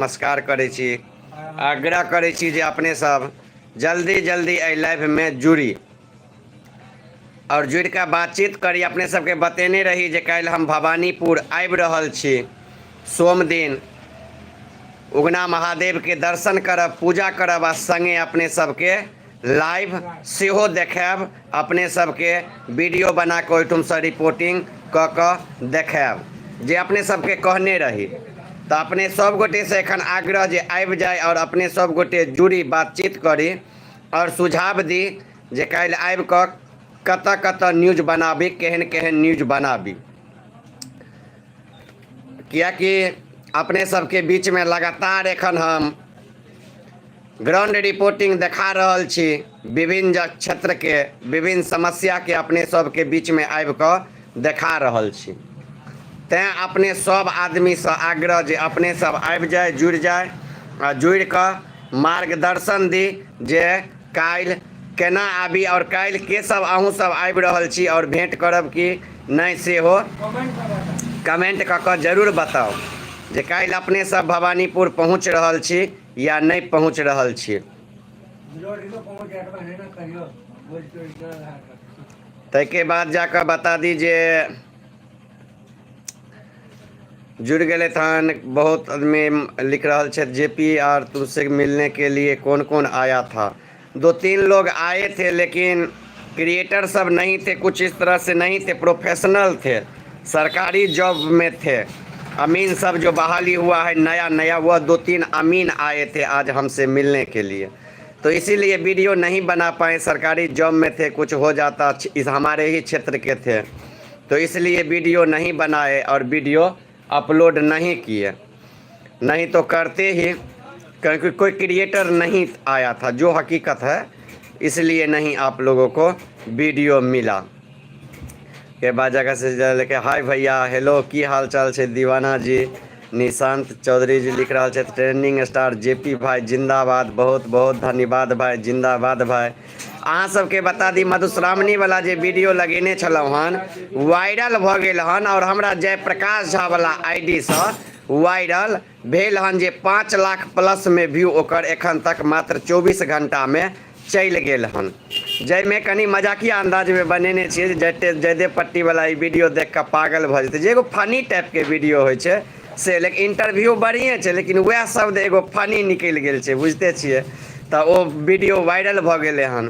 नमस्कार करै छी। आग्रह करै छी जे अपने सब जल्दी जल्दी एहि लाइव में जुड़ी और जुड़ कऽ बातचीत करी। अपने सबके बतेने रही जे काल्हि हम भवानीपुर आबि रहल छी। सोम दिन उगना महादेव के दर्शन करब, पूजा करब आ संगे अपने सबके लाइव सेहो देखायब। अपने सबके वीडियो बना कऽ ओहिठुमसँ रिपोर्टिंग कऽ कऽ देखायब जे अपने सबके कहने रही। तो अपने सब गोटे से एखन आग्रह जे आबि जाए और अपने सब गोटे जुड़ी, बातचीत करी और सुझाव दी जे काल्हि आबि कऽ कतऽ कतऽ न्यूज बनाबी, केहन केहन न्यूज बनाबी। कियाकि अपने सबके बीच में लगातार एखन हम ग्राउंड रिपोर्टिंग देखा रहल छी। विभिन्न क्षेत्र के विभिन्न समस्या के अपने सबके बीच में आबि कऽ देखा रहल छी। तैं अपने सब आदमी से आग्रह जे अपने सब आबि जाए, जुड़ि जाए आ जुड़ि कऽ मार्गदर्शन दी जे काल्हि केना आबी और काल्हि के सब अहूँ सब आबि रहल छी और भेंट करब कि नहीं सेहो कमेंट कऽ कऽ जरूर बताउ जे काल्हि अपने सब भवानीपुर पहुँच रहल छी या नहीं पहुँच रहल छी। ताहिके बाद जाकर बता दी जे जुड़ गए थान। बहुत आदमी लिख रहा है जेपी और तुमसे मिलने के लिए कौन कौन आया था। 2-3 लोग आए थे लेकिन क्रिएटर सब नहीं थे, कुछ इस तरह से नहीं थे, प्रोफेशनल थे, सरकारी जॉब में थे। अमीन सब जो बहाली हुआ है नया नया, वह 2-3 अमीन आए थे आज हमसे मिलने के लिए। तो इसीलिए वीडियो नहीं बना पाए, सरकारी जॉब में थे, कुछ हो जाता, इस हमारे ही क्षेत्र के थे तो इसलिए वीडियो नहीं बनाए और वीडियो अपलोड नहीं किए। नहीं तो करते ही, क्योंकि कोई क्रिएटर नहीं आया था, जो हकीकत है, इसलिए नहीं आप लोगों को वीडियो मिला। के बाद जगह से लेके हाय भैया, हेलो, की हाल चाल है दीवाना जी। निशांत चौधरी जी लिख रहा है ट्रेंडिंग स्टार जेपी भाई जिंदाबाद, बहुत बहुत धन्यवाद भाई, जिंदाबाद भाई। अहाँ सबके बता दी मधुश्रावणी वाला जे वीडियो लगेने छलहुँ हन वायरल भ गेल हन और हमरा जयप्रकाश झा वाला आईडी से वायरल भेल हन जे 5 लाख प्लस में व्यू ओकर एखन तक मात्र 24 घंटा में चलि गेल हन। जाहिमे कनी मजाकिया अंदाज में बनेने छियै जयदेव पट्टी वाला ई वीडियो देख कऽ पागल भऽ जेतै, जे एगो फनी टाइप के वीडियो होइ छै से। लेकिन इंटरव्यू बढ़िए छै लेकिन वह शब्द एगो फनी निकलि गेल छै, बुझते छियै। तो वो वीडियो वायरल भ गेले हन।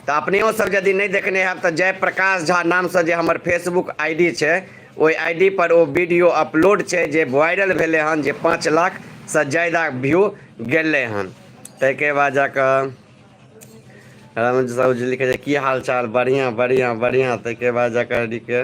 तो अपनेओ सब यदि नहीं देखने हैं तो जयप्रकाश झा नाम से जे हमर फेसबुक आईडी छै, ओहि आईडी पर वो वीडियो अपलोड छै जे वायरल भेले हन, जे 5 लाख से ज़्यादा व्यू गेले हन। ताहिके बाद जाकर राम साहू जी लिखे की हाल चाल, बढ़िया बढ़िया बढ़िया। ताहिके बाद जाकर लिखे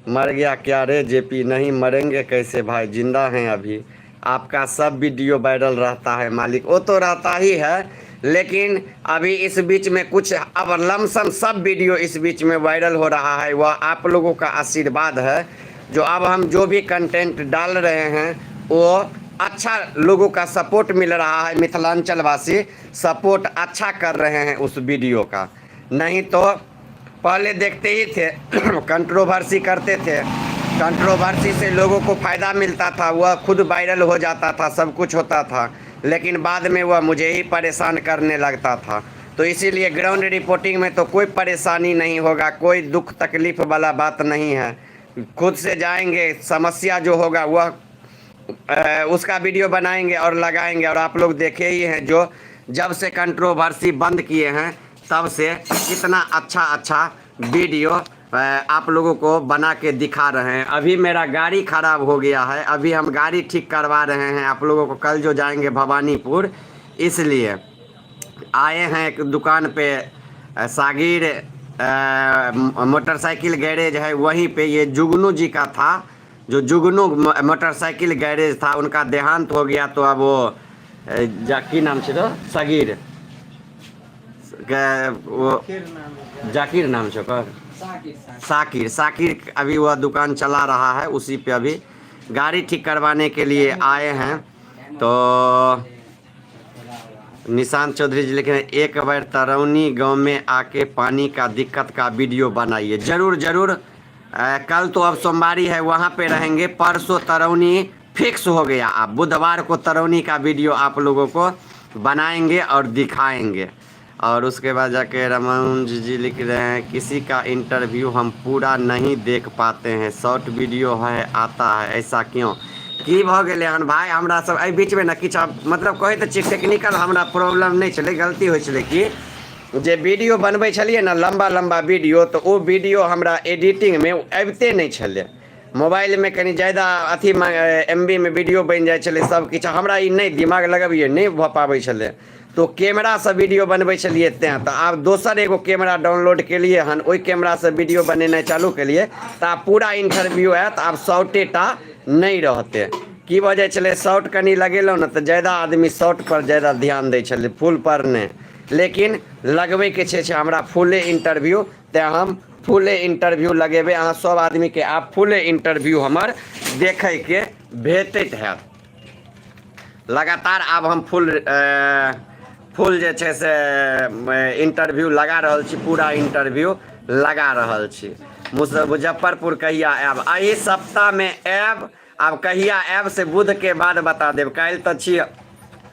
मर गया क्या रे जेपी, नहीं मरेंगे कैसे भाई, जिंदा हैं अभी। आपका सब वीडियो वायरल रहता है मालिक, वो तो रहता ही है लेकिन अभी इस बीच में कुछ अब लमसम सब वीडियो इस बीच में वायरल हो रहा है। वह आप लोगों का आशीर्वाद है, जो अब हम जो भी कंटेंट डाल रहे हैं वो अच्छा लोगों का सपोर्ट मिल रहा है। मिथिलांचल वासी सपोर्ट अच्छा कर रहे हैं उस वीडियो का। नहीं तो पहले देखते ही थे कंट्रोवर्सी करते थे, कंट्रोवर्सी से लोगों को फ़ायदा मिलता था, वह खुद वायरल हो जाता था, सब कुछ होता था, लेकिन बाद में वह मुझे ही परेशान करने लगता था। तो इसीलिए ग्राउंड रिपोर्टिंग में तो कोई परेशानी नहीं होगा, कोई दुख तकलीफ़ वाला बात नहीं है। खुद से जाएंगे, समस्या जो होगा वह उसका वीडियो बनाएंगे और लगाएंगे। और आप लोग देखे ही हैं जो जब से कंट्रोवर्सी बंद किए हैं तब से कितना अच्छा अच्छा वीडियो आप लोगों को बना के दिखा रहे हैं। अभी मेरा गाड़ी ख़राब हो गया है, अभी हम गाड़ी ठीक करवा रहे हैं आप लोगों को। कल जो जाएंगे भवानीपुर, इसलिए आए हैं एक दुकान पे, सागिर मोटरसाइकिल गैरेज है, वहीं पे ये जुगनू जी का था, जो जुगनू मोटरसाइकिल गैरेज था, उनका देहांत हो गया। तो अब वो जाकी नाम से तो सागिर वो जाकिर नाम से कर साकिर अभी वह दुकान चला रहा है, उसी पे अभी गाड़ी ठीक करवाने के लिए आए हैं। तो निशांत चौधरी जी लिखे एक बार तरौनी गांव में आके पानी का दिक्कत का वीडियो बनाइए। जरूर जरूर, कल तो अब सोमवारी है, वहाँ पे रहेंगे। परसों तरौनी फिक्स हो गया। आप बुधवार को तरौनी का वीडियो आप लोगों को बनाएंगे और दिखाएंगे। और उसके बाद जाके रमन जी लिख रहे हैं, किसी का इंटरव्यू हम पूरा नहीं देख पाते हैं, शॉर्ट वीडियो है आता है, ऐसा क्यों? की भ गेलै हन भाई, हमरा सब एहि बीच में ना किछु मतलब कहे तो टेक्निकल हमरा प्रॉब्लम नहीं चले, गलती हो चले कि जे वीडियो बनबै छलिए ना लंबा लंबा वीडियो, तो वो वीडियो हमरा एडिटिंग में अबिते नहीं छले। मोबाइल में कनी ज़्यादा अथी MB में वीडियो बन जाए छले सब किछु, हमरा ई नहीं दिमाग लगबिए नहीं भऽ पाबै छले। तो कैमरा से वीडियो बनबै छलिए तें, तो आब दोसर एगो कैमरा डाउनलोड केलिए हन, ओहि कैमरा से वीडियो बनेनाइ चालू केलिए तो आब पूरा इंटरव्यू आयत। आब शॉर्टेटा नहीं रहते की वजह चले, शॉर्ट कनी लगेलहुँ ना तो ज़्यादा आदमी शॉर्ट पर ज़्यादा ध्यान दै छलै, फुल पर नहीं। लेकिन लगबे के छै हमरा फुले इंटरव्यू, तें हम फुले इंटरव्यू लगेबे। अहाँ सब आदमी के आप फुले इंटरव्यू हमर देखे के भेटैत हैत लगातार। आब हम फुल जे छै से इंटरव्यू लगा रहल छी, पूरा इंटरव्यू लगा रहल छी। मुजफ्फरपुर कहिया आयब? एहि सप्ताह में आयब। आब कहिया आयब से बुध के बाद बता देब। काल्हि तऽ छी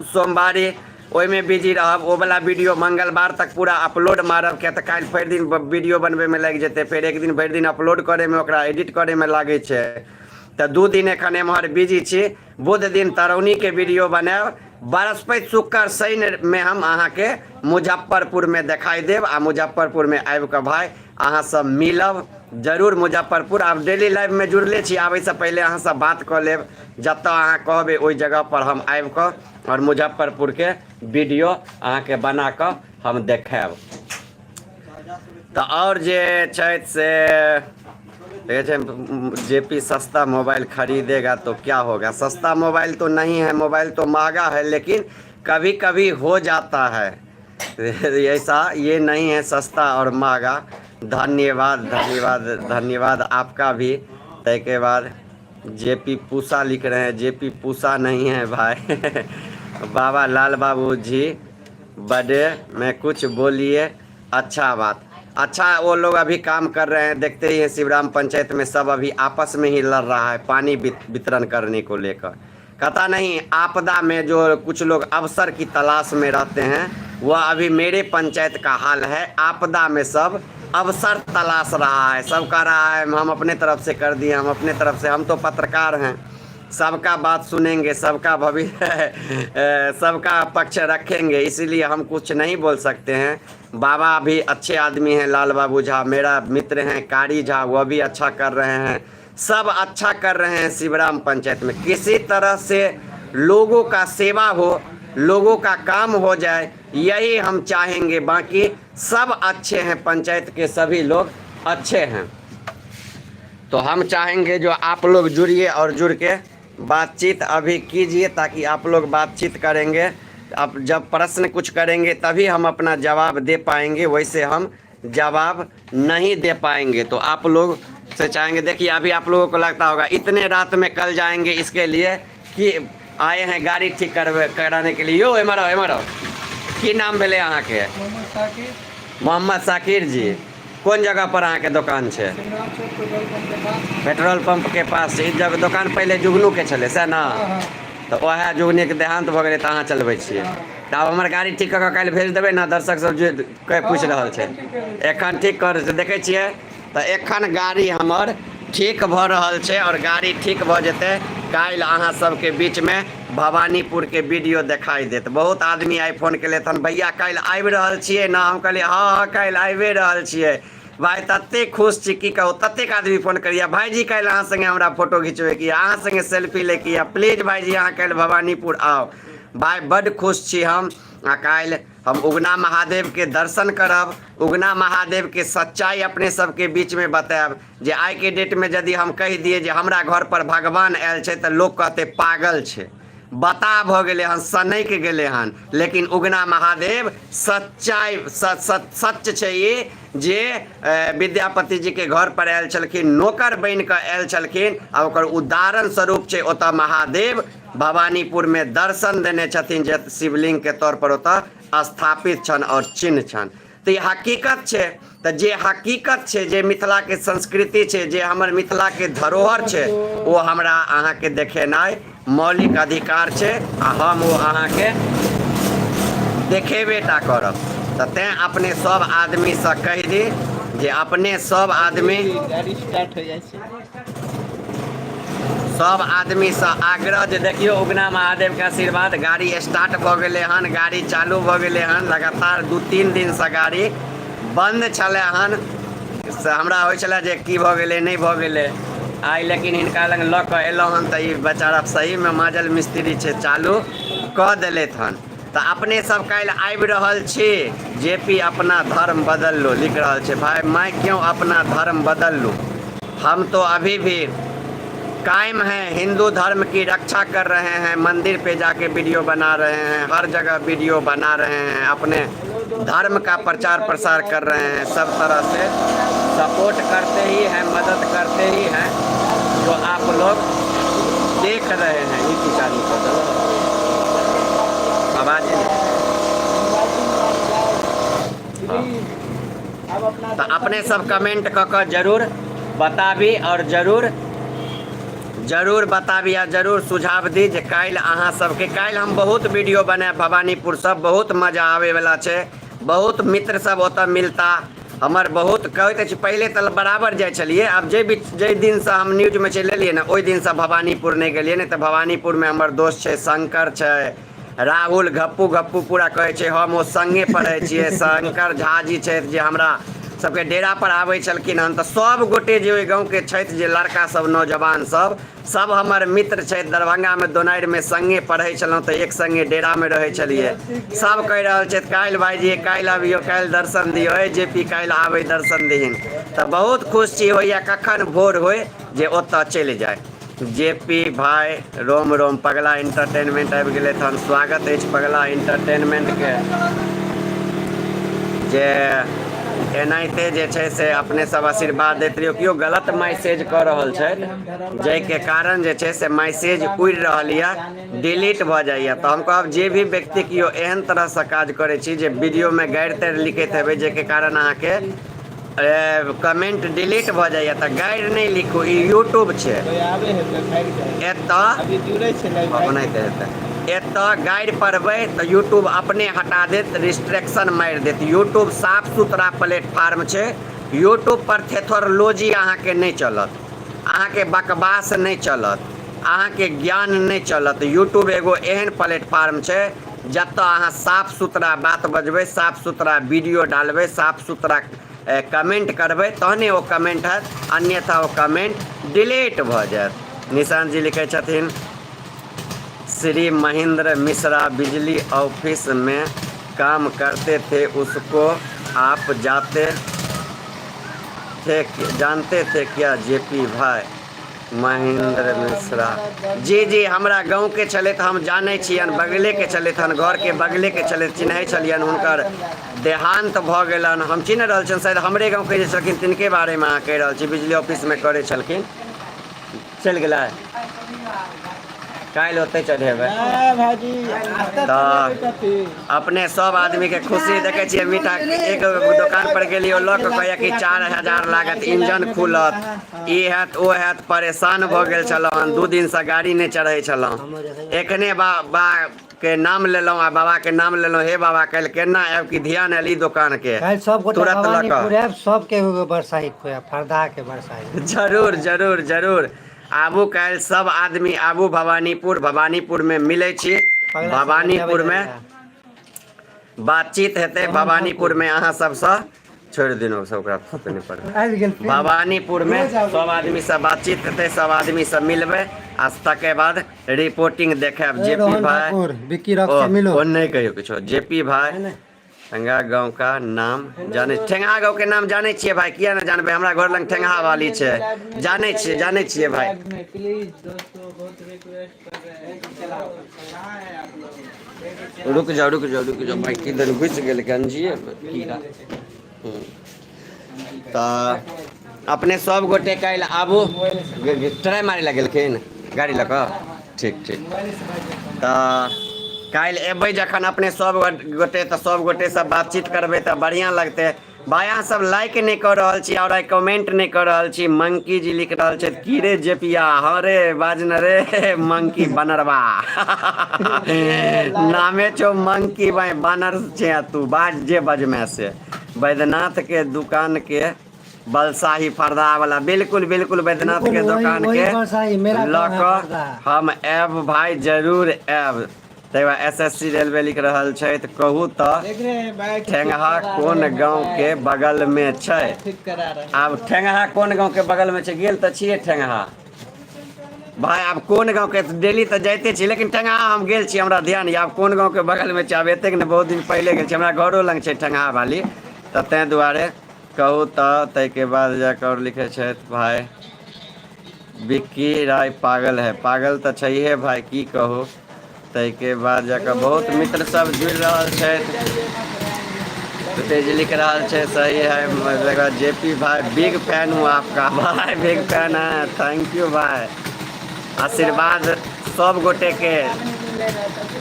सोमवारी, ओहिमे बिजी रहब। ओ वाला वीडियो मंगलवार तक पूरा अपलोड मारब, क्या तऽ काल्हि भरि दिन वीडियो बनबे में लागि जेतै, फिर एक दिन भरि दिन अपलोड करे में, ओकरा एडिट करे में लागै छै। तो 2 दिन एखन एम्हर बिजी छी। बुध दिन तरौनी के वीडियो बनाएब। बृहस्पति शुक्र शनि में हम अहाँ के मुजफ्फरपुर में दिखाई देव। आ मुजफ्फरपुर में आबि कऽ भाई अहाँ सब मिलब जरूर। मुजफ्फरपुर आब डेली लाइव में जुड़ले छी, आबै से पहले अहाँ सब बात कऽ लेब। जतऽ अहाँ कहबै ओहि जगह पर हम आबि कऽ और मुजफ्फरपुर के वीडियो अहाँ के बना कऽ हम देखाएब। तो और जे छै से JP सस्ता मोबाइल खरीदेगा तो क्या होगा? सस्ता मोबाइल तो नहीं है, मोबाइल तो महंगा है, लेकिन कभी कभी हो जाता है ऐसा, ये नहीं है सस्ता और महंगा। धन्यवाद धन्यवाद धन्यवाद आपका भी। तय के बाद JP पूसा लिख रहे हैं, JP पूसा नहीं है भाई बाबा लाल बाबू जी बड़े में कुछ बोलिए। अच्छा बात, अच्छा वो लोग अभी काम कर रहे हैं, देखते ही हैं शिवराम पंचायत में सब अभी आपस में ही लड़ रहा है पानी वितरण करने को लेकर। पता नहीं आपदा में जो कुछ लोग अवसर की तलाश में रहते हैं, वह अभी मेरे पंचायत का हाल है। आपदा में सब अवसर तलाश रहा है, सब कह रहा है हम अपने तरफ से कर दिए, हम अपने तरफ से। हम तो पत्रकार हैं, सबका बात सुनेंगे, सबका भविष्य सबका पक्ष रखेंगे, इसीलिए हम कुछ नहीं बोल सकते हैं। बाबा भी अच्छे आदमी हैं, लाल बाबू झा मेरा मित्र हैं, कारी झा वह भी अच्छा कर रहे हैं, सब अच्छा कर रहे हैं शिवराम पंचायत में। किसी तरह से लोगों का सेवा हो, लोगों का काम हो जाए, यही हम चाहेंगे। बाकी सब अच्छे हैं, पंचायत के सभी लोग अच्छे हैं। तो हम चाहेंगे जो आप लोग जुड़िए और जुड़ के बातचीत अभी कीजिए, ताकि आप लोग बातचीत करेंगे। अब जब प्रश्न कुछ करेंगे तभी हम अपना जवाब दे पाएंगे, वैसे हम जवाब नहीं दे पाएंगे। तो आप लोग से चाहेंगे, देखिए अभी आप लोगों को लगता होगा इतने रात में कल जाएंगे इसके लिए कि आए हैं गाड़ी ठीक कराने के लिए। यो एमरो की नाम भेले अहाँ के? मोहम्मद साकिर जी। कौन जगह पर अहाँ के दुकान है? पेट्रोल पंप के पास। इस जगह दुकान पहले जुगनू के छले से ना, तो वह जुगनी के देहांत भ गए, अहाँ चलबै छियै। तो अब हमार गाड़ी ठीक कऽ काल्हि भेज देबै ना, दर्शक सब जे पूछि रहल छै एखन ठीक कर देखै छियै। तो एखन गाड़ी हमर ठीक भऽ रहल छै और गाड़ी ठीक भऽ जेतै काल्हि अहाँ सबके बीच में भवानीपुर के वीडियो दिखाई देत। बहुत आदमी आई फोन केले तहन, भैया काल्हि आबि रहल छियै ना? हम कहलिए हाँ काल्हि आबि रहल छियै भाई। तते खुश छी की कहू, ततेक आदमी फोन करिए भाईजी काल्हि अहाँ संगे हमरा फोटो घिचबे की, अहाँ संगे सेल्फी ले की, प्लीज भाईजी अहाँ काल्हि भवानीपुर आओ। भाई बड़ खुश छी हम। काल्हि हम उगना महादेव के दर्शन करब, उगना महादेव के सच्चाई अपने सबके बीच में बताएब। जे आई के डेट में यदि हम कह दिए जे हमरा घर पर भगवान आयल छै तो लोग कहते पागल छै, बता भ गेले हन, सनक गेले हन। लेकिन उगना महादेव सच्चाई सच छै ये, जे विद्यापति जी के घर पर आयल छलखिन, नौकर बन कऽ आयल छलखिन, आ ओकर उदाहरण स्वरूप छै ओतऽ महादेव भवानीपुर में दर्शन देने छथिन, जे शिवलिंग के तौर पर ओतऽ स्थापित छन और चिन्ह छन। तो ये हकीकत छै। तो जे हकीकत छै, जे मिथिला के संस्कृति छै, जे हमर मिथिला के धरोहर छै, वो हमरा अहाँ के देखेनाइ मौलिक अधिकार छै आ हम ओ अहाँके देखेबेटा करब। तऽ तेँ अपने सब आदमीसँ कहि दी जे अपने सब आदमी गाड़ी स्टार्ट हो जाइ छै। सब आदमीसँ आग्रह जे देखियौ उगना महादेवके आशीर्वाद गाड़ी स्टार्ट भऽ गेलै हन, गाड़ी चालू भऽ गेलै हन। लगातार 2-3 दिनसँ गाड़ी बन्द छलै हन, से हमरा होइ छलै जे की भऽ गेलै नहि भऽ गेलै। आइ लेकिन हिनका लग लऽ कऽ अयलहुँ हन तऽ ई बेचारा सहीमे माजल मिस्त्री छै, चालू कऽ देलथि हन। तऽ अपने सब काल्हि आबि रहल छी। जेपी अपना धर्म बदल लो लिख रहल छै। भाई मैं क्यों अपना धर्म बदल लूँ? हम तो अभी भी कायम हैं, हिंदू धर्म की रक्षा कर रहे हैं। मंदिर पे जाके वीडियो बना रहे हैं, हर जगह वीडियो बना रहे हैं, अपने धर्म का प्रचार प्रसार कर रहे हैं। सब तरह से सपोर्ट करते ही हैं, मदद करते ही हैं, जो आप लोग देख रहे हैं। इसी चालू कर दो आवाज तो अपने सब कमेंट कऽ कऽ जरूर बताबी और जरूर बताबी आ जरूर सुझाव दी जे काल्हि अहाँ सबके काल्हि हम बहुत वीडियो बनाएब भवानीपुर सब, बहुत मजा आबैवला छै। बहुत मित्र सब ओतऽ मिलता। हमर बहुत कहैत अछि पहिले तऽ बराबर जाइ छलियै, आब जाहि दिनसँ हम न्यूजमे चलि एलियै ने ओहि दिनसँ भवानीपुर नहि गेलियै। नहि तऽ भवानीपुरमे हमर दोस्त छै, शंकर छै, राहुल गप्पू पूरा कहै छै हम ओ सङ्गे पढ़ै छियै। शंकर झा जी छथि जे हमरा सबके डेरा पर आबै छलखिन हन। तऽ सब गोटे जे ओहि गाँवके छथि जे लड़का सब नौजवान सब हमर मित्र छथि। दरभंगामे दोनारिमे सङ्गे पढ़ै छलहुँ तऽ एक सङ्गे डेरामे रहै छलियै। सब कहि रहल छथि काल्हि भाइजी काल्हि अबियौ, काल्हि दर्शन दियौ, जेपी काल्हि आबै दर्शन दिहिन। तऽ बहुत खुश छी, होइए कखन भोर होय जे ओतऽ चलि जाय। जेपी भाई रोम रोम, पगला इंटरटेनमेंट आबि गेलै हन। स्वागत अछि पगला इंटरटेनमेंटके, जे एनाहिते जे छै से अपने सब आशीर्वाद दैत रहियौ। केओ गलत मैसेज कऽ रहल छथि जाहिके कारण जे छै से मैसेज उड़ि रहल यऽ, डिलीट भऽ जाइए। तऽ हम कहब जे भी व्यक्ति केओ एहन तरहसँ काज करै छी जे वीडियोमे गारि तारि लिखैत हेबै जाहिके कारण अहाँके कमेंट डिलीट भऽ जाइए, तऽ गारि नहि लिखू। ई यूट्यूब छै, एतऽ ओनाहिते हेतै। एतऽ गारि पढ़बै तऽ यूट्यूब अपने हटा देत, रिस्ट्रिक्शन मारि देत। यूट्यूब साफ सुथरा प्लेटफार्म छै। यूट्यूब पर थेथोरलॉजी अहाँके नहि चलत, अहाँके बकवास नहि चलत, अहाँके ज्ञान नहि चलत। यूट्यूब एगो एहन प्लेटफार्म छै जतऽ अहाँ साफ सुथरा बात बजबै, साफ सुथरा वीडियो डालबै, साफ सुथरा कमेंट करबै तहने ओ कमेंट हैत, अन्यथा ओ कमेंट डिलीट भऽ जायत। निशांत जी लिखै छथिन श्री महेंद्र मिश्रा बिजली ऑफिस में काम करते थे, उसको आप जानते थे क्या जेपी भाई? महेंद्र मिश्रा जी हमरा गाँवके छलथि, हम जानै छियनि। बगलेके छलथि हन, घरके बगलेके छलथि, चिन्है छलियनि। हुनकर देहांत भऽ गेलनि, हम चिन्ह रहल छियनि। शायद हमरे गाँवके जे छलखिन तिनके बारेमे अहाँ कहि रहल छी, बिजली ऑफिसमे करै छलखिन। चलि गेलै काल्हि ओतै चढ़ेबै। तऽ अपने सब आदमीके खुशी देखै छियै। मीठा एक दोकान पर गेलियै, लऽ कऽ कहैया कि 4000 लागत, इंजन खुलत, ई हैत ओ हैत। परेशान भऽ गेल छलहुँ हन, 2 दिनसँ गाड़ी नहि चढ़ै छलहुँ। एखने बा के नाम लेलहुँ आ बाबा के नाम लेलहुँ। हे बाबा काल्हि केना आयब कि ध्यान आयल ई दोकान के, तुरंत लऽ कऽ सबके बरसाही खुआ फरदा के बरसाही। जरूर आबू काल्हि सब आदमी आबू भवानीपुरमे मिलै छी। भवानीपुरमे बातचीत हेतै। भवानीपुरमे अहाँ सबसँ छोड़ि दिनौ सब, ओकरा थपे नहि पड़बै। भवानीपुरमे सब आदमीसँ बातचीत हेतै, सब आदमीसँ मिलबै आ तकर बाद रिपोर्टिंग देखायब। जेपी भाई ओ नहीं कहियो किछो। जेपी भाई ठेंगा गाँव का नाम जाने, ठेंगा गाँव के नाम जानै छियै भाई, किया नहि जानबै? हमरा घर लग ठेंगा वाली छै, जानै छियै भाई। रुक जाओ भाई, किधर घुस गेल गंजिए कीड़ा। तऽ अपने सब गोटे काल्हि आबू। ट्राई मारै लए गेलखिन गाड़ी लऽ कऽ, ठीक तऽ काल्हि एबै जखन अपने सब गोटे तऽ सब गोटे से बातचीत करबै तऽ बढ़िआँ लगतै। भाई अहाँ सब लाइक नहीं कर रहल छी और कमेंट नहीं कर रहल छी। मंकी जी लिख रहल छै की रे जेपिया हरे बाजन रे मंकी बनरवा नामे छो मंकी भाई बानर छे तू बाज जे बजमे से बैद्यनाथ के दुकान के बलसाही फरदा वाला बिल्कुल बिल्कुल बैद्यनाथ के बिल्कुल दुकान वही के बरसाही, मेरा ल गाँव है क फरदा। हम एब भाई जरूर एब। तैवा एसएससी रेलवे लिख रहल छै त कहू त ठेंगहा कोन गांव के बगल में छै। आब ठेंगहा कोन गांव के बगल में छै गेल त छियै ठेंगहा भाई। आब कोन गांव के डेली त जाइते छी लेकिन ठेंगहा हम गेल छी हमरा ध्यान या आब कोन गांव के बगल में छै। आब एतेक ने बहुत दिन पहले गेल छी हमरा घरो लंग छै ठेंगहा वाली त तैं दुआरे कहू त तैके बाद जाकर और लिखे छथि भाई विक्की राय पागल है पागल त छैहे भाई की कहू। तैके बाद जाकर बहुत मित्र सब जुड़ रहल छथि। तेज लिख रहा है सही है जेपी भाई बिग फैन हूँ आपका भाई बिग फैन है थैंक यू भाई। आशीर्वाद सब गोटे के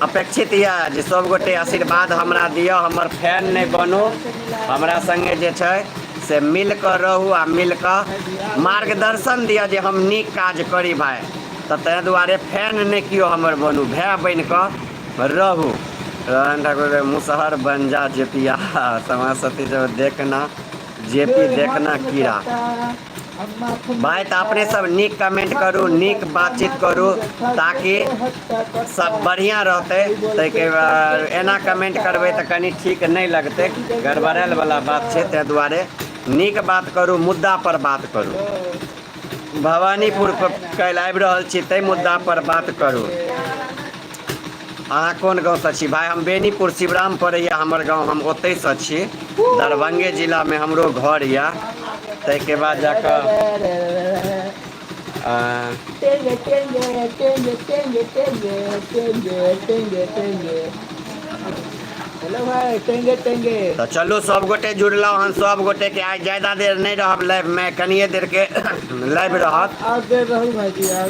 अपेक्षित यऽ जे सब गोटे आशीर्वाद हमरा दिअ हमर फैन नहीं बनू हमरा संगे जे छै से मिल कर रहू आ मिल कर मार्गदर्शन दिअ जे हम नीक काज करी भाई। त तै दुआरे फैन नहीं कियो हमर बनू भाई बन कर रहू। रोहन ठाकुर मुसहर बन जा जेपिया समाज सती जब देखना जेपी देखना कीड़ा भाई। तो अपने सब नीक कमेंट करू नीक बातचीत करू ताकि सब बढ़िया रहते। तैके बाद एना कमेंट करबै त कनी ठीक नहीं लगते गड़बड़ायल वाला बात छै। तै दुआरे नीक बात करू मुद्दा पर बात करू। भवानीपुर कल आबि रहल छी तै मुद्दा पर बात करू। अहाँ कोन गाँव से छी भाई? हम बेनीपुर शिवराम पड़ैया हमर गाँव हम ओतै से छी दरभंगे जिला में हमरो घर या। तैके बाद जाकर तो चलू सब गोटे जुड़लौ हन सब गोटे के आज ज्यादा देर नहीं रहब लाइव में कनिए देर के लाइव रहत।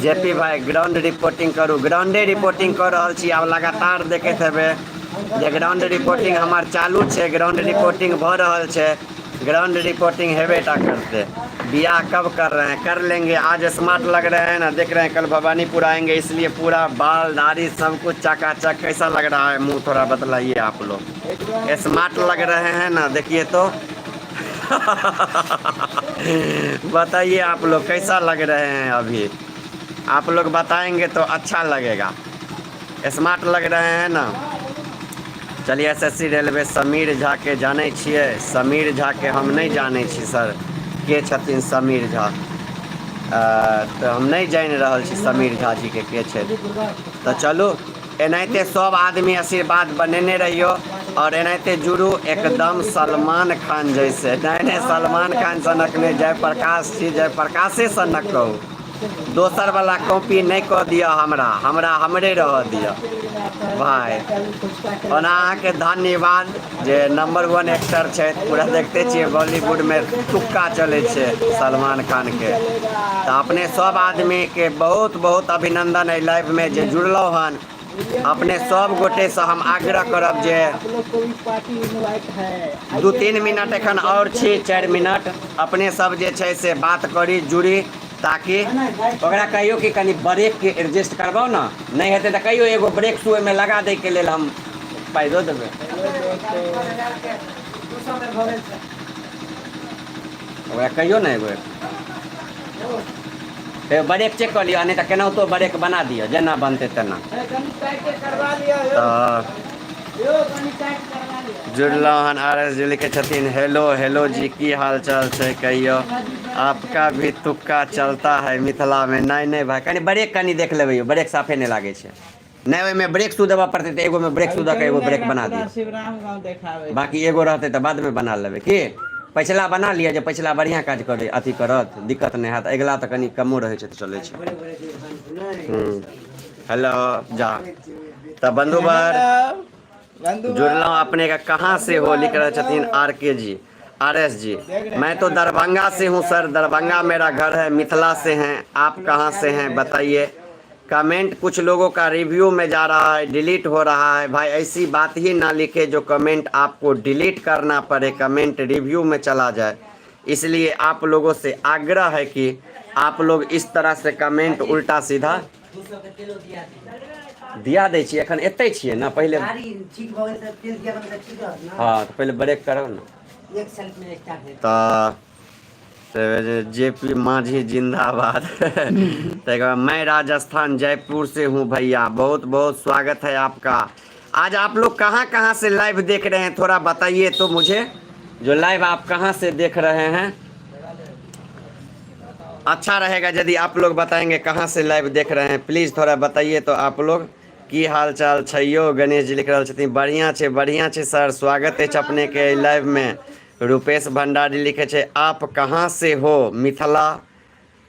जेपी भाई ग्राउंड रिपोर्टिंग करू ग्राउंडे रिपोर्टिंग कर रहल छी। आब लगातार देखैत हेबै जे ग्राउंड रिपोर्टिंग हमार चालू छै ग्राउंड रिपोर्टिंग भ रहल छै ग्राउंड रिपोर्टिंग हेबेटा करते। बियाह कब कर रहे हैं? कर लेंगे आज स्मार्ट लग रहे हैं ना देख रहे हैं कल भवानीपुर आएंगे इसलिए पूरा बाल दाढ़ी सब कुछ चकाचक। कैसा लग रहा है मुंह थोड़ा बतलाइए आप लोग स्मार्ट लग रहे हैं ना देखिए तो बताइए आप लोग कैसा लग रहे हैं? अभी आप लोग बताएंगे तो अच्छा लगेगा। स्मार्ट लग रहे हैं ना? चलिए एसएससी रेलवे समीर झा के जाने छिए? समीर झा के हम नहीं जाने छी सर के छथिन समीर झा। तो हम नहीं जान रहल छी समीर झा जी के छै। तो चलू एनाहिते सब आदमी आशीर्वाद बनेने रहियो और एनाहिते जुड़ू एकदम सलमान खान जैसे। नहीं सलमान खान सनक नहीं जयप्रकाश छी जयप्रकाशे सनक कहू दोसर वाला कॉपी नहीं कह दिया हमरा हमरे रह दिया भाई। ओना अहाँके धन्यवाद जे नंबर 1 एक्टर छै पूरा देखते छियै बॉलीवुड में तुक्का चले छै सलमान खान के। तो अपने सब आदमी के बहुत बहुत अभिनंदन है लाइव में जे जुड़लौ हन। अपने सब गोटे से हम आग्रह करब जे 2-3 मिनट एखन और छी 4 मिनट अपने सब जे छै से बात करी जुड़ी ताकि ओकरा कहियो कि कनी ब्रेक के एडजस्ट करबाओ ना नहीं हेतै तो कहियो एगो ब्रेक शू में लगा दे के लेल हम पाई दो देबै। ओकरा कहियो ना एगो ब्रेक चेक कर लियो नहीं तो केना तो ब्रेक बना दियो जेना बनते तेना। जुड़लौ हन RS जी लिखे छथिन हेलो हेलो जी की हाल चाल छै कहियो? आपका भी तुक्का चलता है मिथिला में? नहीं भाई कनी ब्रेक कनी देख लेबै ब्रेक साफे नहीं लागे छै। नहीं ओहिमे ब्रेक शू देबऽ पड़तै तो एगो में ब्रेक शू दऽ के एगो ब्रेक बना दियो बाकी एगो रहतै तो बाद में बना लेबै की पछिला बना लिअ जे पछिला बढ़िया काज करे अथी करत दिक्कत नहीं हैत अगिला तो कनी कमो रहे छै तो चले छै। हेलो जा तो बंधुवर जुड़लौ अपने का कहाँ से हो लिख रहे छथिन RK जी RS जी। मैं तो दरभंगा से हूँ सर दरभंगा मेरा घर है मिथिला से हैं आप कहाँ से हैं बताइए? कमेंट कुछ लोगों का रिव्यू में जा रहा है, डिलीट हो रहा है। भाई ऐसी बात ही ना लिखे जो कमेंट आपको डिलीट करना पड़े, कमेंट रिव्यू में चला जाए। इसलिए आप लोगों से आग्रह है कि आप लोग इस तरह से कमेंट उल्टा सीधा दिया दै छियै। एखन एतै छियै ना, पहले हाँ तो पहले ब्रेक करो ना। तो जेपी माझी जिंदाबाद। तो मैं राजस्थान जयपुर से हूँ भैया, बहुत बहुत स्वागत है आपका। आज आप लोग कहाँ कहाँ से लाइव देख रहे हैं थोड़ा बताइए तो मुझे, जो लाइव आप कहाँ से देख रहे हैं। अच्छा रहेगा यदि आप लोग बताएंगे कहाँ से लाइव देख रहे हैं, प्लीज़ थोड़ा बताइए तो आप लोग। की हाल चाल छैयो, गणेश जी लिख रहा छथिन बढ़िया छे सर, स्वागत है अपने के लाइव में। रुपेश भंडारी लिखे छे आप कहाँ से हो, मिथिला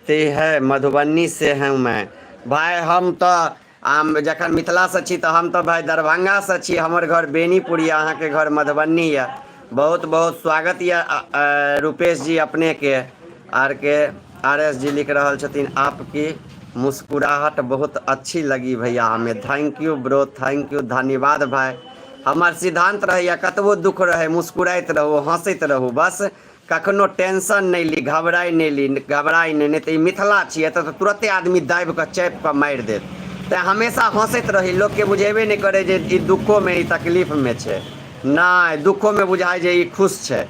ते है, मधुबनी से हूँ मैं। भाई हम तो जखन मिथिला से छी तो हम तो भाई दरभंगा से छी, हमर घर बेनीपुर या, अहाँ के घर मधुबनी या। बहुत बहुत स्वागत या रुपेश जी अपने के। आर एस जी लिख रहा छथिन आपकी मुस्कुराहट बहुत अच्छी लगी भैया हमें। Thank you bro, thank you, धन्यवाद भाई। हमार सिद्धांत रहे कतबो दुख रहे मुस्कुराइत रहो, हंसैत रहो, बस कखनो टेंशन नहीं ली, घबराई नहीं तो मिथिला छिए तो तुरंते आदमी दाबि के चैप के मारि देत। तो हमेशा हंसैत रही, लोग के बुझेबे नहीं करे जे ई दुखों में, ई तकलीफ में छे, नहीं दुखों में बुझाई जे ई खुश छे।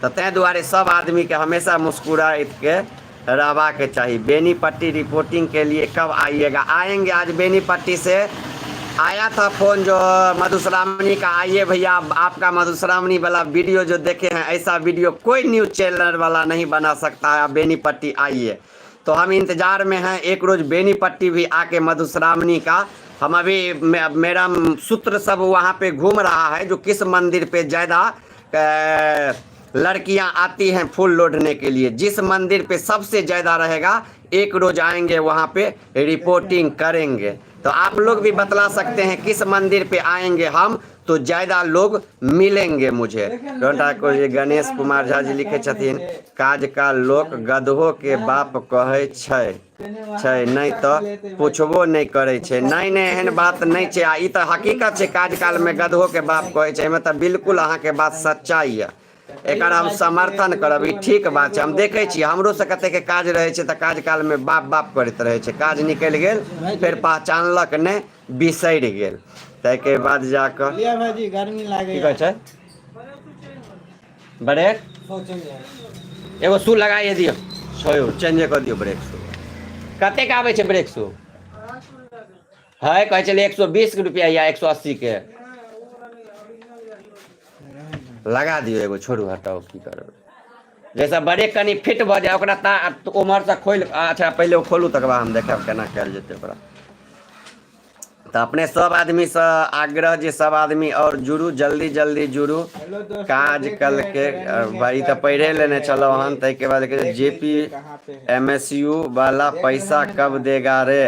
तो तै दुआरे सब आदमी के हमेशा मुस्कुराइत के रहबा के चाहिए। बेनीपट्टी रिपोर्टिंग के लिए कब आइएगा? आएंगे, आज बेनीपट्टी से आया था फोन जो मधुश्रावणी का, आइए भैया आपका मधुश्रावणी वाला वीडियो जो देखे हैं, ऐसा वीडियो कोई न्यूज़ चैनल वाला नहीं बना सकता है। आप बेनीपट्टी आइए। तो हम इंतज़ार में हैं, एक रोज़ बेनीपट्टी भी आके मधुश्रावणी का हम अभी मेरा सूत्र सब वहाँ पे घूम रहा है, जो किस मंदिर पे ज़्यादा लड़कियां आती हैं फूल लोढ़ने के लिए, जिस मंदिर पे सबसे ज़्यादा रहेगा, एक रोज़ आएंगे वहाँ पे रिपोर्टिंग करेंगे। तो आप लोग भी बतला सकते हैं किस मंदिर पे आएंगे हम तो ज़्यादा लोग मिलेंगे मुझे। ठाकुर जी, गणेश कुमार झा जी लिखे छथिन काज का लोक गधो के बाप कहे छै नहीं तो पूछबो नहीं करे छै। नहीं एहन बात नहीं छै, ई तो हकीकत छै, काज काल में गधो के बाप कहे छै, एहिमे तो बिल्कुल अहाँ के बात सच्चाई है, एक हम समर्थन करब, ई ठीक बात छै। हम देखे छी हमरो से कते के काज रहे छै तो काज काल में बाप बाप करते रहे छै, काज निकल गेल फिर पहचानलक नहीं, बिसरि गेल, ताके बाद जाकर भाईजी गर्मी लागे की कहै छै ब्रेक एगो शू लगाइए दियो, छोयो चेंज कर दियो ब्रेक शू। कते के आबै छै ब्रेक शू? है कहै छलै 120 रुपया या 180 के लगा दियो एगो, छोड़ू हटाओ की करबै। जैसा ब्रेक कनी फिट भ जाए ओकरा तो उम्हर से खोल, अच्छा पहले खोलू तकर बाद हम देखब केना कयल जेतै ओकरा। तो अपने सब आदमी से आग्रह जे सब आदमी और जुड़ू, जल्दी जल्दी जुड़ू। काज कल के भाई तो पढ़े लेने चलो हन, तैके बाद जेपी एमएसयू वाला पैसा कब देगा रे?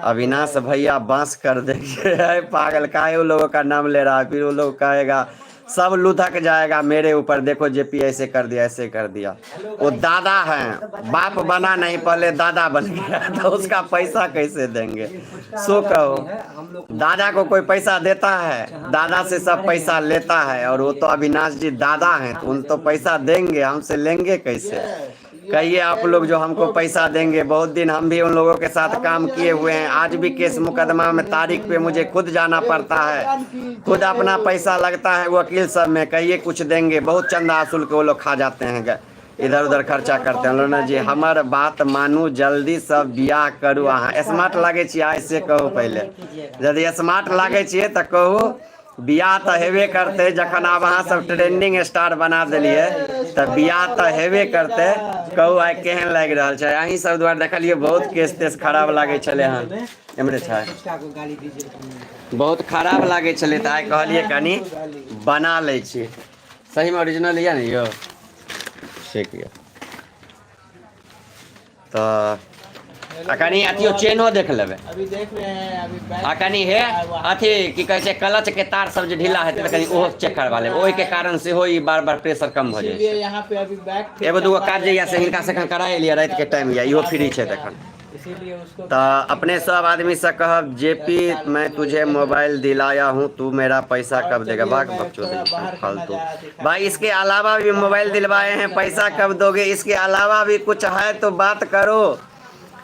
अविनाश भैया बांस कर देंगे। पागल काहे उन लोगों का नाम ले रहा है, फिर वो लोग कहेगा सब लुधक जाएगा मेरे ऊपर, देखो जेपी ऐसे कर दिया ऐसे कर दिया। वो दादा हैं, बाप बना नहीं पहले दादा बन गया, तो उसका पैसा कैसे देंगे? सो कहो दादा को कोई पैसा देता है? दादा से सब पैसा लेता है, और वो तो अविनाश जी दादा हैं तो उन तो पैसा देंगे, हमसे लेंगे कैसे? कहिए आप लोग जो हमको पैसा देंगे। बहुत दिन हम भी उन लोगों के साथ काम किए हुए हैं, आज भी केस मुकदमा में तारीख पे मुझे खुद जाना पड़ता है, खुद अपना पैसा लगता है वकील सब में, कहिए कुछ देंगे, बहुत चंदा वसूल के वो लोग खा जाते हैं, इधर उधर खर्चा करते हैं। लोना जी हमार बात मानू, जल्दी सब बियाह करू। अहाँ स्मार्ट लगे छी, ऐसे कहो पहले, यदि स्मार्ट लगे छी तो कहू बियाह तो हेबे करते। जखन आब अहाँ सब ट्रेंडिंग स्टार बना दिलिए तो बियाह तो हेबे करते। कहू आइ केहन लागि रहल छै? अहीं सब द्वारा देखलिए बहुत केस तेस खराब लागे छले हन, एमरे छै बहुत खराब लागे छले, तो आइ कहलिए कनी बना ले छी। सही में ओरिजिनल या नहीं यो ठीक है। तो अखनी अथियो चेनो देख लेबे, अभी देख रहे हैं, अभी बैक अखनी हे अथी की कहे छै क्लच के तार सब जे ढीला हेतै त कनी ओहो चेक करवा लेब, ओहि के कारण से हो ई बार-बार प्रेशर कम हो जाय छै। यहाँ पे अभी बैक एगो दूगो काज जइया से हिनका से कराए लिया रात के टाइम या इहो फ्री छै तखन। इसीलिए उसको तो अपने सब आदमी से कहब जेपी मैं तुझे मोबाइल दिलाया हूँ, तू मेरा पैसा और कब देगा। चलिए भाग मैं बकचोदी थोड़ा बाहर का फालतू। नज़ारा दिखा भाई इसके अलावा भी मोबाइल दिलवाए हैं, पैसा कब दोगे, इसके अलावा भी कुछ है तो बात करो।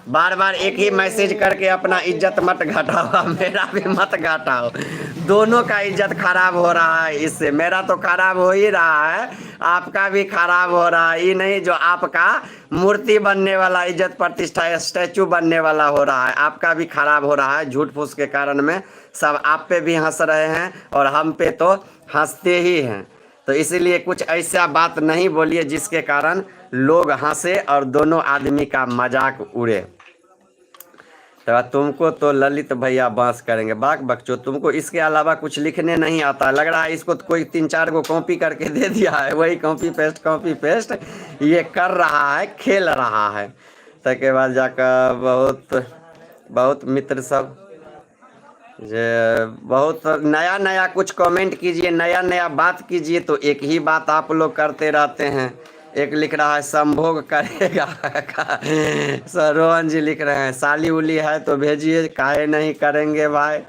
बार बार एक ही मैसेज करके अपना इज्जत मत घटाओ, मेरा भी मत घटाओ। दोनों का इज्जत खराब हो रहा है इससे, मेरा तो खराब हो ही रहा है, आपका भी खराब हो रहा है। ये नहीं जो आपका मूर्ति बनने वाला, इज्जत प्रतिष्ठा स्टैचू बनने वाला हो रहा है, आपका भी खराब हो रहा है। झूठ फूस के कारण में सब आप पे भी हंस रहे हैं और हम पे तो हंसते ही हैं। तो इसीलिए कुछ ऐसा बात नहीं बोलिए जिसके कारण लोग हंसे और दोनों आदमी का मजाक उड़े। तो तुमको तो ललित भैया बांस करेंगे। बाक बकचो, तुमको इसके अलावा कुछ लिखने नहीं आता। लग रहा है इसको तो कोई 3-4 को कॉपी करके दे दिया है, वही कॉपी पेस्ट ये कर रहा है, खेल रहा है। तके बाद जाकर बहुत मित्र सब जे बहुत नया नया कुछ कमेंट कीजिए, नया नया बात कीजिए, तो एक ही बात आप लोग करते रहते हैं। एक लिख रहा है संभोग करेगा सर रोहन जी लिख रहे हैं साली उली है तो भेजिए, काहे नहीं करेंगे भाई।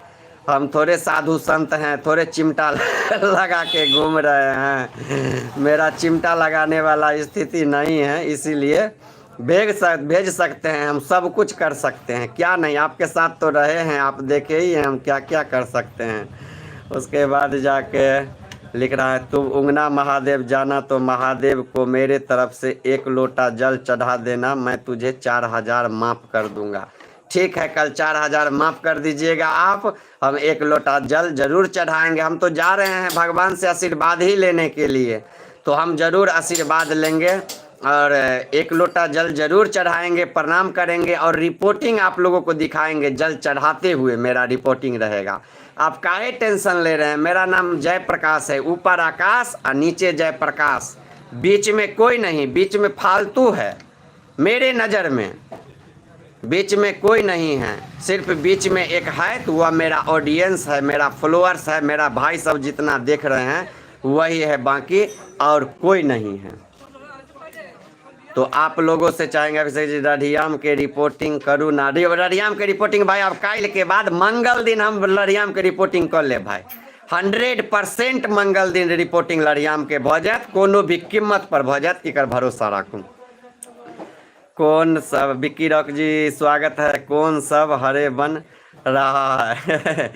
हम थोड़े साधु संत हैं, थोड़े चिमटा लगा के घूम रहे हैं, मेरा चिमटा लगाने वाला स्थिति नहीं है, इसीलिए भेज सकते हैं, हम सब कुछ कर सकते हैं। क्या नहीं, आपके साथ तो रहे हैं, आप देखे ही हैं हम क्या क्या कर सकते हैं। उसके बाद जाके लिख रहा है तुम उंगना महादेव जाना तो महादेव को मेरे तरफ से 1 लोटा जल चढ़ा देना, मैं तुझे 4000 माफ़ कर दूंगा। ठीक है, कल 4000 माफ़ कर दीजिएगा आप, हम 1 लोटा जल जरूर चढ़ाएंगे। हम तो जा रहे हैं भगवान से आशीर्वाद ही लेने के लिए, तो हम जरूर आशीर्वाद लेंगे और 1 लोटा जल जरूर चढ़ाएंगे, प्रणाम करेंगे और रिपोर्टिंग आप लोगों को दिखाएंगे। जल चढ़ाते हुए मेरा रिपोर्टिंग रहेगा। आप काहे टेंशन ले रहे हैं। मेरा नाम जयप्रकाश है, ऊपर आकाश और नीचे जयप्रकाश, बीच में कोई नहीं, बीच में फालतू है। मेरे नज़र में बीच में कोई नहीं है, सिर्फ बीच में एक है तो वह मेरा ऑडियंस है, मेरा फॉलोअर्स है, मेरा भाई सब जितना देख रहे हैं वही है, बाकी और कोई नहीं है। तो आप लोगों से चाहेंगे अभिषेक जी लड़ियाम के रिपोर्टिंग करूँ ना। लड़ियाम के रिपोर्टिंग भाई अब कल के बाद मंगल दिन हम लड़ियाम के रिपोर्टिंग कर ले भाई, 100% मंगल दिन रिपोर्टिंग लड़ियाम के भ जात, कोनो भी कीमत पर भ जात, इकर भरोसा राखू। कौन सब विक्की रॉक जी स्वागत है, कौन सब हरे बन रहा है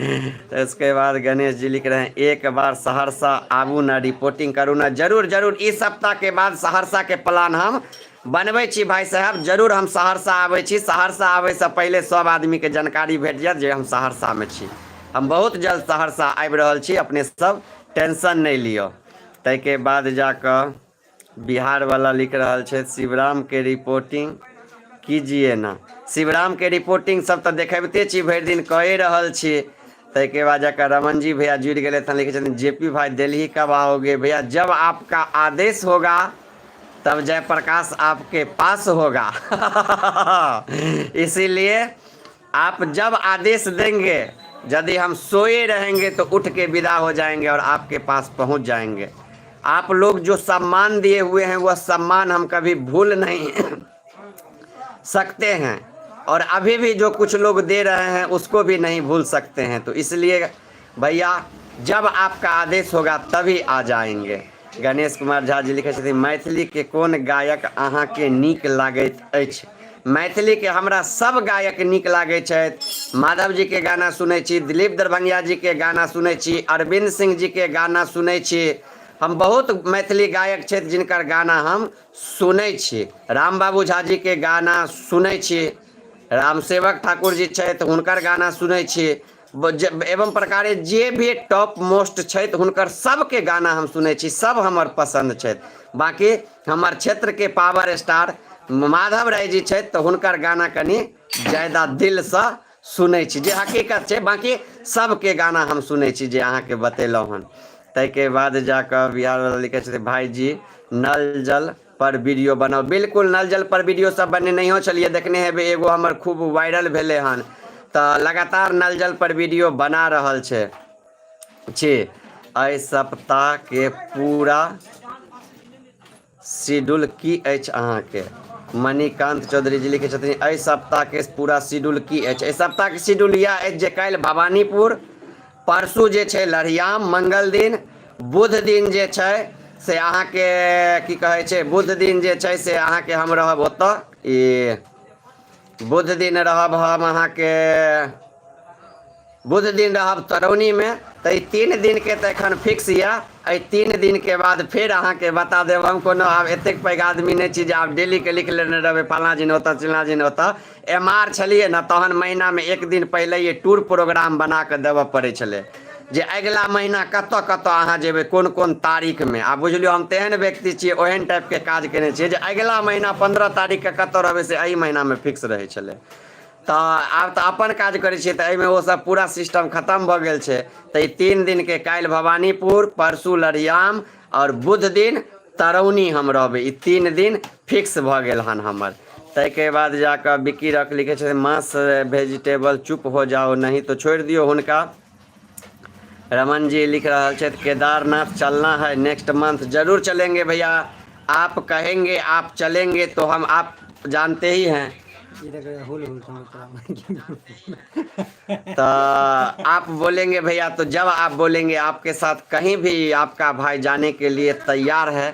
तो उसके बाद गणेश जी लिख रहे हैं एक बार सहरसा आबू ना, रिपोर्टिंग करूँ ना। जरूर जरूर, इस सप्ताह के बाद सहरसा के प्लान हम बनबै छी भाई साहब, जरूर हम सहरसा आबै छी। सहरसा आबै से पहले सब आदमी के जानकारी भेट जायत जे हम सहरसा में छी। हम बहुत जल्द सहरसा आबि रहल छी, अपने सब टेंशन नहीं लियो। ताके बाद जाकर बिहार वाला लिख रहल छै शिवराम के रिपोर्टिंग कीजिए ना। शिवराम के रिपोर्टिंग सब तो देखते छी, भरि दिन कहे रहल छी। ताके बाद जाकर रमन जी भैया जुड़ गए थे, लिखे छथिन जेपी भाई दिल्ली कब आओगे भैया, जब आपका आदेश होगा तब जयप्रकाश आपके पास होगा इसीलिए आप जब आदेश देंगे, यदि हम सोए रहेंगे तो उठ के विदा हो जाएंगे और आपके पास पहुंच जाएंगे। आप लोग जो सम्मान दिए हुए हैं वह सम्मान हम कभी भूल नहीं सकते हैं, और अभी भी जो कुछ लोग दे रहे हैं उसको भी नहीं भूल सकते हैं। तो इसलिए भैया जब आपका आदेश होगा तभी आ जाएंगे। गणेश कुमार झा जी लिखे छथिन मैथिली के कौन गायक अहाँ के नीक लागैत अछि। मैथिली के हमरा सब गायक नीक लागै छथि। माधव जी के गाना सुनै छी, दिलीप दरभंगिया जी के गाना सुनै छी, अरविंद सिंह जी के गाना सुनै छी। हम बहुत मैथिली गायक छथि जिनकर गाना हम सुनै छी। राम बाबू झा जी के गाना सुनै छी, रामसेवक ठाकुर जी छथि हुनकर गाना सुनै छी, एवं प्रकारे जे भी टॉप मोस्ट छथि हुनकर सबके गाना हम सुनै छी, सब हमर पसंद छथि। बाकी हमर क्षेत्र के पावर स्टार माधव राय जी छथि तो हुनकर गाना कनी ज्यादा दिल से सुनै छी, जे हकीकत छै। बाकी सबके गाना हम सुनै छी जे अहाँके बतेलहुँ हन। ताके बाद जाकर बिहार वाला लिखे छथिन भाई जी नल जल पर वीडियो बनाओ। बिल्कुल नल जल पर वीडियो सब बने नहीं छलिए, देखने हेबै एगो हमर खूब वायरल भेले हन, तो लगातार नल जल पर वीडियो बना रहल छी। एहि सप्ताह के पूरा शेड्यूल की अछि अहाँके। मणिकांत चौधरी जी लिखे छथिन एहि सप्ताह के पूरा शेड्यूल की अछि। एहि सप्ताह के शेड्यूल यह अछि जे काल्हि भवानीपुर, परसू जे छै लरहियाम, मंगल दिन, बुध दिन जे छै से अहाँके की कहै छै, बुध दिन जे छै से अहाँके हम रहब ओतऽ, ई बुध दिन रहब हम अहाँके, बुध दिन रहब तरौनी में। तो 3 दिन के तो एखन फिक्स या। 3 दिन के बाद फिर अहाँके बता देब हम। कोनो आब एतेक पैघ आदमी नहीं छी जे आब डेली के लिख लेने रहबै फलाना दिन होता चिल्ला दिन होता। एमआर छलिए ना तहन महीना में 1 दिन पहले ये टूर प्रोग्राम बना के देव पड़े छले जे अगला महीना कतऽ कतऽ अहाँ जेबै, कोन कोन तारीख में। आ बुझलियो हम तेहन व्यक्ति छियै, ओहन टाइप के काज केने छियै जे अगला महीना 15 तारीख के कतऽ रहबै से एहि महीना में फिक्स रहै छलै। तो आब तो अपन काज करै छियै तऽ एहिमे वो सब पूरा सिस्टम खत्म भऽ गेल छै। तो 3 दिन के काल्हि भवानीपुर, परसू लरहियाम और बुध दिन तरौनी हम रहबै। 3 दिन फिक्स भऽ गेल हन हमर। ताहिके बाद जाकऽ बिक्की रख लिखे छै मांस वेजिटेबल चुप हो जाओ नहीं तो छोड़ दियो हुनका। रमन जी लिख रहा है केदारनाथ चलना है नेक्स्ट मंथ। जरूर चलेंगे भैया, आप कहेंगे आप चलेंगे तो हम, आप जानते ही हैं। तो आप बोलेंगे भैया, तो जब आप बोलेंगे आपके साथ कहीं भी आपका भाई जाने के लिए तैयार है।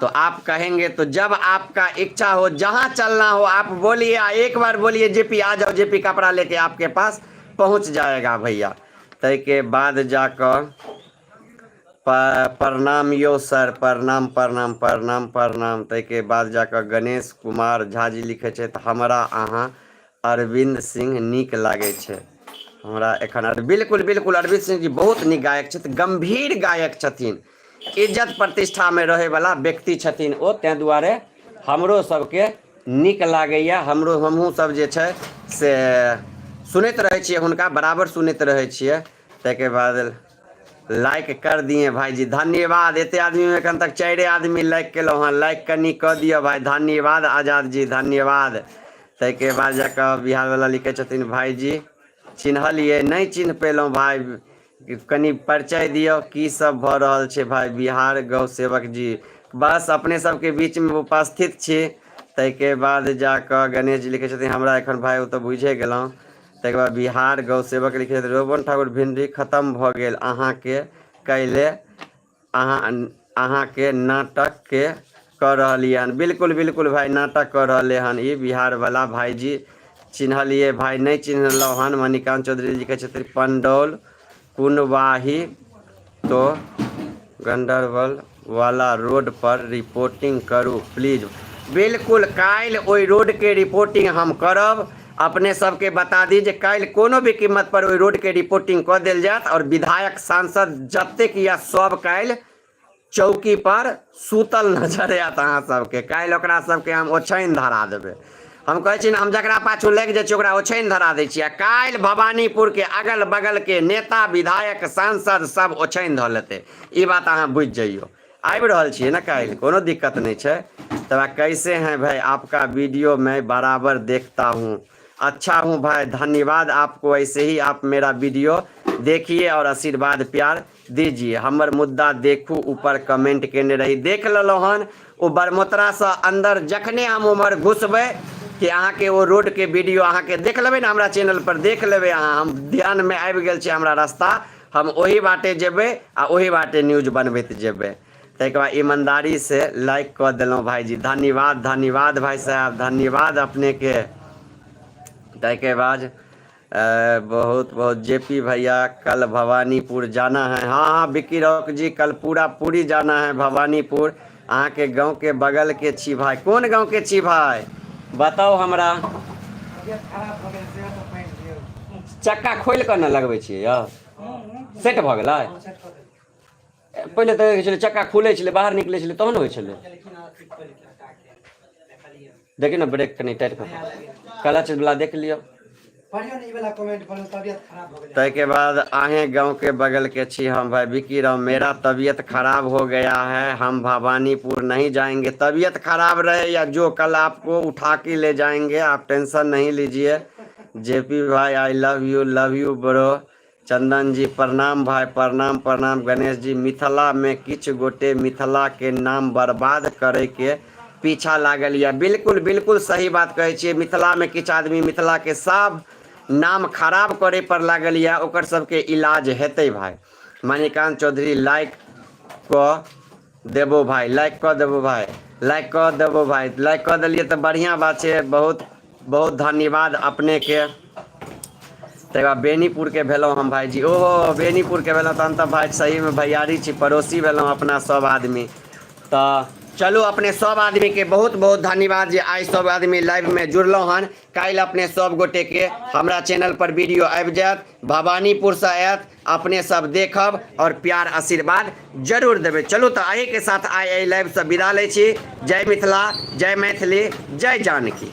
तो आप कहेंगे तो जब आपका इच्छा हो, जहाँ चलना हो आप बोलिए। एक बार बोलिए जेपी आ जाओ, जेपी कपड़ा लेके आपके पास पहुँच जाएगा भैया। तय के बाद जाकर प्रणाम यो सर, प्रणाम प्रणाम प्रणाम प्रणाम। तय के बाद जाकर गणेश कुमार झा जी लिखे छै हमरा अहाँ अरविंद सिंह नीक लागे छै। हमरा एखन बिल्कुल बिल्कुल अरविंद सिंह जी बहुत नीक गायक छथिन, गंभीर गायक छथिन, इज्जत प्रतिष्ठा में रहे वाला व्यक्ति छथिन ओ। तै दुआरे हमरो सबके नीक लागैया। हमहूँ सब जे छै से सुनैत रहै छियै हुनका, बराबर सुनैत रहै छियै। ताहिके बाद लाइक कर दिए भाईजी, धन्यवाद। एते आदमी में एखन तक 4 आदमी लाइक केलहुँ हँ, लाइक कनी कऽ दिअ भाई, धन्यवाद आजाद जी, धन्यवाद। ताहिके बाद जाकऽ बिहार वाला लिखे छथिन भाईजी चिन्हलिए, नहीं चिन्ह पेलहुँ भाई, कनी परिचय दियो की सब भऽ रहल छै भाई। बिहार गौ सेवक जी बस अपने सबके बीच में उपस्थित छी। ताहिके बाद जाकऽ गणेश जी लिखे छथिन हमरा एखन भाई ओ तऽ बुझे गेलहुँ। ताहिके बाद बिहार गौ सेवक लिखे छथिन रोबन ठाकुर भिंडी खत्म भऽ गेल अहाँके कैले, अहाँके नाटक के कऽ रहलिए हन। बिल्कुल बिल्कुल भाई नाटक कऽ रहले हन ई बिहार वाला भाईजी। चिन्हलिए भाई, नहीं चिन्हलहुँ हन। मणिकांत चौधरी लिखे छथिन पंडौल कुनवाही तो गंडरबल वाला रोड पर रिपोर्टिंग करू प्लीज। बिल्कुल काल्हि ओहि रोड के रिपोर्टिंग हम करब। अपने सबके बता दी जे काल्हि कोनो भी कीमत पर ओहि रोड के रिपोर्टिंग कऽ देल जायत। और विधायक सांसद जतेक या सब काल्हि चौकी पर सुतल नजर आयत अहाँ सबके। काल्हि ओकरा सबके हम ओछैन धरा देबै। हम कहै छी हम जकरा पाछू लागि जाइ छी ओकरा ओछैन धरा दै छियै। काल्हि भवानीपुर के अगल बगल के नेता विधायक सांसद सब ओछैन धऽ लेतै, ई बात अहाँ बुझि जइयो। आबि रहल छियै ना काल्हि, कोनो दिक्कत नहीं छै। तब कैसे हैं भाई, आपका वीडियो मैं बराबर देखता हूँ। अच्छा हूँ भाई, धन्यवाद आपको। ऐसे ही आप मेरा वीडियो देखिए और आशीर्वाद प्यार दीजिए। हमर मुद्दा देखू ऊपर कमेंट केने रही, देख लेलहुँ हन। ओ बरमोतरा से अंदर जखने हम उमर घुसबै कि अहाँ के वो रोड के वीडियो अहाँ के देख लेबै ना, हमरा चैनल पर देख लेबै अहाँ। हम ध्यान में आबि गेल छै हमरा रास्ता, हम ओही बाटे जेबै आ ओही बाटे न्यूज बनबैत जेबै। ताहिके बाद ईमानदारी से लाइक कऽ देलहुँ भाईजी, धन्यवाद धन्यवाद भाई साहब, धन्यवाद अपने के। ताहिके बाद बहुत बहुत जेपी भैया कल भवानीपुर जाना है। हाँ हाँ विक्की रॉक जी कल पूरी जाना है भवानीपुर। अहाँ के गाँव के बगल के छी भाई। कोन गाँव के छी भाई बताओ हमरा। चक्का खोलि कऽ न लगबै छियै यौ, सेट भऽ गेलै। पहिले तऽ देखै छलै चक्का खुलै छलै, बाहर निकलै छलै तहन होइ छलै। देखिए ना ब्रेक कनी टाइट कऽ क्लच वाला देख लियो। ताहिके बाद आहे गांव के बगल के छी हम भाई विक्की राव। मेरा तबीयत खराब हो गया है, हम भवानीपुर नहीं जाएंगे। तबीयत खराब रहे या जो, कल आपको उठा के ले जाएंगे, आप टेंशन नहीं लीजिए। जेपी भाई आई लव यू ब्रो। चंदन जी प्रणाम भाई, प्रणाम प्रणाम। गणेश जी मिथिला में किछ गोटे मिथिला के नाम बर्बाद करे के पीछा लागल या। बिल्कुल बिल्कुल सही बात कहै छियै। मिथिला में किछु आदमी मिथिला के सब नाम खराब करे पर लागल या, ओकर सबके इलाज हेतै भाई। मणिकांत चौधरी लाइक क देबो भाई, लाइक क देबो भाई, लाइक क देबो भाई, लाइक क देलिए तो बढ़िया बात है। बहुत बहुत धन्यवाद अपने के। तकर बेनीपुर के भेलौं हम भाईजी। ओहो बेनीपुर के भेलौं तहन तऽ भाई सही में भैयारी छी, पड़ोसी भेलौं अपना सब आदमी। तो चलू अपने सब आदमी के बहुत बहुत धन्यवाद जे आई सब आदमी लाइव में जुड़लौं हन। काल्हि अपने सब गोटे के हमरा चैनल पर वीडियो आबि जायत, भवानीपुर से आयत, अपने सब देखब और प्यार आशीर्वाद जरूर देबै। चलू तो अही के साथ आई लाइव से विदा लै छी। जय मिथिला, जय मैथिली, जय जानकी।